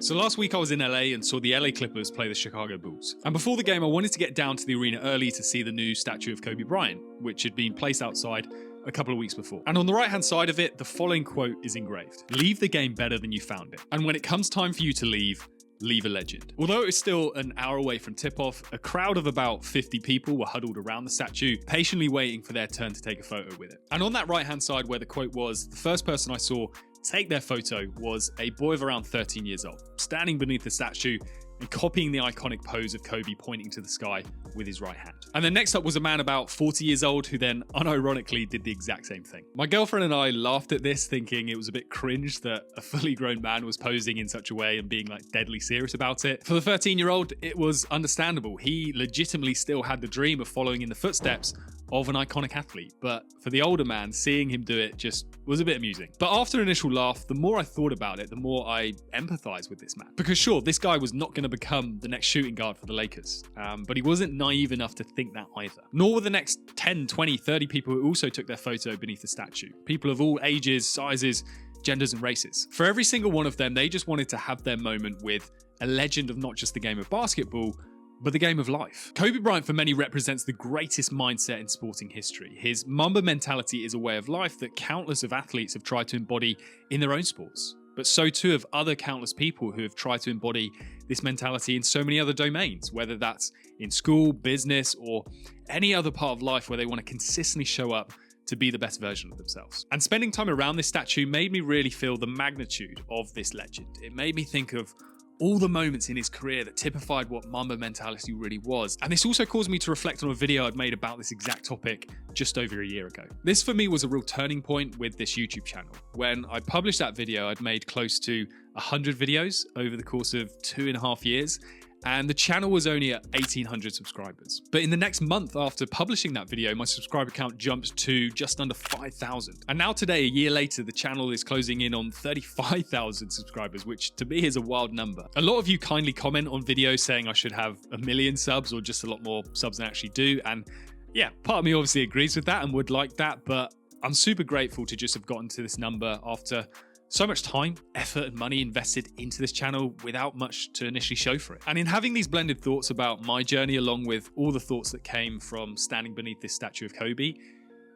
So last week I was in LA and saw the LA Clippers play the Chicago Bulls. And before the game I wanted to get down to the arena early to see the new statue of Kobe Bryant, which had been placed outside a couple of weeks before. And on the right hand side of it, the following quote is engraved: "Leave the game better than you found it. And when it comes time for you to leave a legend." Although it was still an hour away from tip-off, a crowd of about 50 people were huddled around the statue, patiently waiting for their turn to take a photo with it. And on that right-hand side where the quote was, the first person I saw take their photo was a boy of around 13 years old, standing beneath the statue and copying the iconic pose of Kobe pointing to the sky with his right hand. And then next up was a man about 40 years old who then unironically did the exact same thing. My girlfriend and I laughed at this, thinking it was a bit cringe that a fully grown man was posing in such a way and being like deadly serious about it. For the 13-year-old, it was understandable. He legitimately still had the dream of following in the footsteps of an iconic athlete, but for the older man, seeing him do it just was a bit amusing. But after an initial laugh, the more I thought about it, the more I empathized with this man. Because sure, this guy was not going to become the next shooting guard for the Lakers, but he wasn't naive enough to think that either. Nor were the next 10, 20, 30 people who also took their photo beneath the statue. People of all ages, sizes, genders and races. For every single one of them, they just wanted to have their moment with a legend of not just the game of basketball, but the game of life. Kobe Bryant for many represents the greatest mindset in sporting history. His mamba mentality is a way of life that countless of athletes have tried to embody in their own sports. But so too have other countless people who have tried to embody this mentality in so many other domains, whether that's in school, business, or any other part of life where they want to consistently show up to be the best version of themselves. And spending time around this statue made me really feel the magnitude of this legend. It made me think of all the moments in his career that typified what mamba mentality really was. And this also caused me to reflect on a video I'd made about this exact topic just over a year ago. This for me was a real turning point with this YouTube channel. When I published that video, I'd made close to 100 videos over the course of 2.5 years. And the channel was only at 1,800 subscribers. But in the next month after publishing that video, my subscriber count jumped to just under 5,000. And now today, a year later, the channel is closing in on 35,000 subscribers, which to me is a wild number. A lot of you kindly comment on videos saying I should have 1 million subs or just a lot more subs than I actually do. And yeah, part of me obviously agrees with that and would like that, but I'm super grateful to just have gotten to this number after so much time, effort, and money invested into this channel without much to initially show for it. And in having these blended thoughts about my journey, along with all the thoughts that came from standing beneath this statue of Kobe,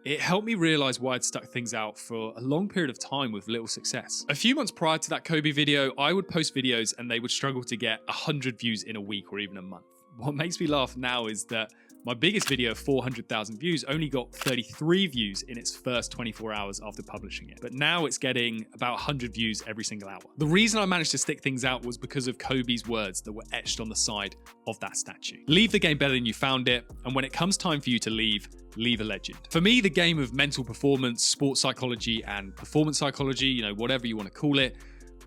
it helped me realize why I'd stuck things out for a long period of time with little success. A few months prior to that Kobe video, I would post videos and they would struggle to get 100 views in a week or even a month. What makes me laugh now is that my biggest video of 400,000 views only got 33 views in its first 24 hours after publishing it. But now it's getting about 100 views every single hour. The reason I managed to stick things out was because of Kobe's words that were etched on the side of that statue. Leave the game better than you found it, and when it comes time for you to leave a legend. For me, the game of mental performance, sports psychology, and performance psychology, whatever you want to call it,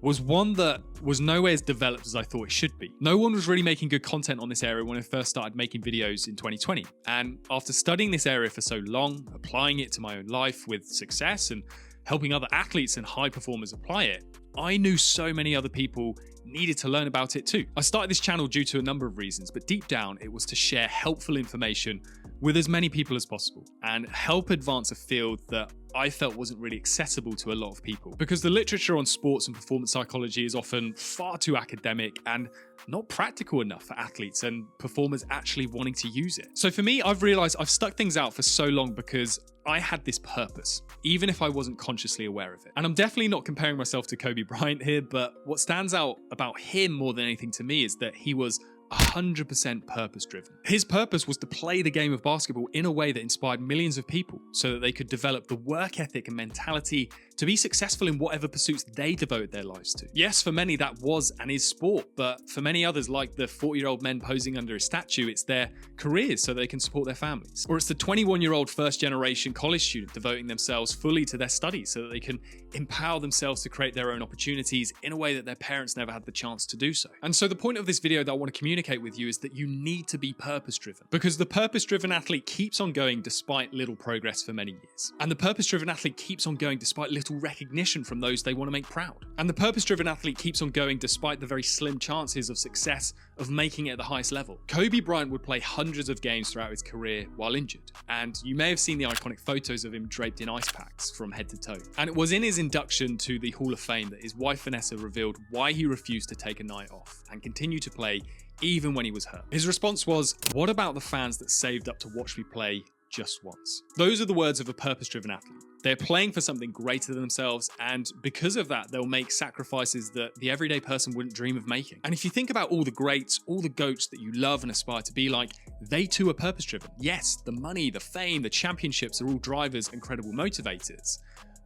was one that was nowhere as developed as I thought it should be. No one was really making good content on this area when I first started making videos in 2020. And after studying this area for so long, applying it to my own life with success and helping other athletes and high performers apply it, I knew so many other people needed to learn about it too. I started this channel due to a number of reasons, but deep down it was to share helpful information with as many people as possible and help advance a field that I felt wasn't really accessible to a lot of people, because the literature on sports and performance psychology is often far too academic and not practical enough for athletes and performers actually wanting to use it. So for me, I've realized I've stuck things out for so long because I had this purpose, even if I wasn't consciously aware of it. And I'm definitely not comparing myself to Kobe Bryant here, but what stands out about him more than anything to me is that he was 100% purpose driven. His purpose was to play the game of basketball in a way that inspired millions of people so that they could develop the work ethic and mentality to be successful in whatever pursuits they devoted their lives to. Yes, for many that was and is sport, but for many others, like the 40-year-old men posing under a statue, it's their careers so they can support their families. Or it's the 21-year-old first-generation college student devoting themselves fully to their studies so that they can empower themselves to create their own opportunities in a way that their parents never had the chance to do so. And so the point of this video that I want to communicate with you is that you need to be purpose-driven, because the purpose-driven athlete keeps on going despite little progress for many years. And the purpose-driven athlete keeps on going despite little little recognition from those they want to make proud. And the purpose-driven athlete keeps on going despite the very slim chances of success of making it at the highest level. Kobe Bryant would play hundreds of games throughout his career while injured, and you may have seen the iconic photos of him draped in ice packs from head to toe. And it was in his induction to the Hall of Fame that his wife Vanessa revealed why he refused to take a night off and continue to play even when he was hurt. His response was, "What about the fans that saved up to watch me play just once?" Those are the words of a purpose-driven athlete. They're playing for something greater than themselves, and because of that, they'll make sacrifices that the everyday person wouldn't dream of making. And if you think about all the greats, all the GOATs that you love and aspire to be like, they too are purpose-driven. Yes, the money, the fame, the championships are all drivers and credible motivators.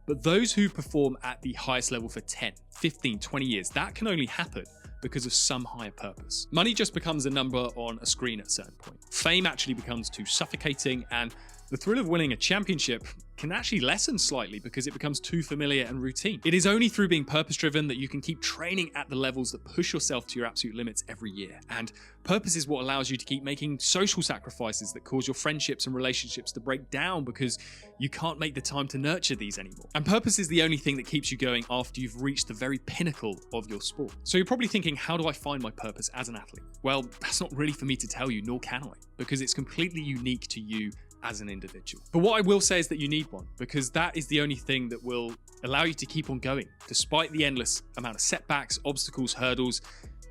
But those who perform at the highest level for 10, 15, 20 years, that can only happen because of some higher purpose. Money just becomes a number on a screen at a certain point. Fame actually becomes too suffocating, and the thrill of winning a championship can actually lessen slightly because it becomes too familiar and routine. It is only through being purpose-driven that you can keep training at the levels that push yourself to your absolute limits every year. And purpose is what allows you to keep making social sacrifices that cause your friendships and relationships to break down because you can't make the time to nurture these anymore. And purpose is the only thing that keeps you going after you've reached the very pinnacle of your sport. So you're probably thinking, how do I find my purpose as an athlete? Well, that's not really for me to tell you, nor can I, because it's completely unique to you as an individual. But what I will say is that you need one, because that is the only thing that will allow you to keep on going, despite the endless amount of setbacks, obstacles, hurdles,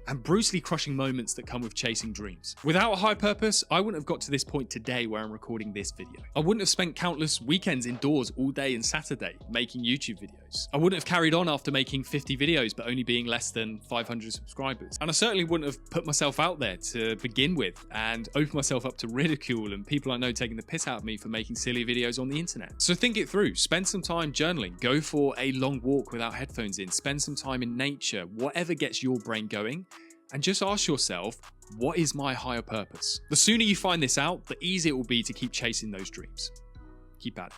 and brutally crushing moments that come with chasing dreams. Without a high purpose, I wouldn't have got to this point today where I'm recording this video. I wouldn't have spent countless weekends indoors all day and Saturday making YouTube videos. I wouldn't have carried on after making 50 videos but only being less than 500 subscribers. And I certainly wouldn't have put myself out there to begin with and opened myself up to ridicule and people I know taking the piss out of me for making silly videos on the internet. So think it through. Spend some time journaling. Go for a long walk without headphones in. Spend some time in nature. Whatever gets your brain going. And just ask yourself, what is my higher purpose? The sooner you find this out, the easier it will be to keep chasing those dreams. Keep at it.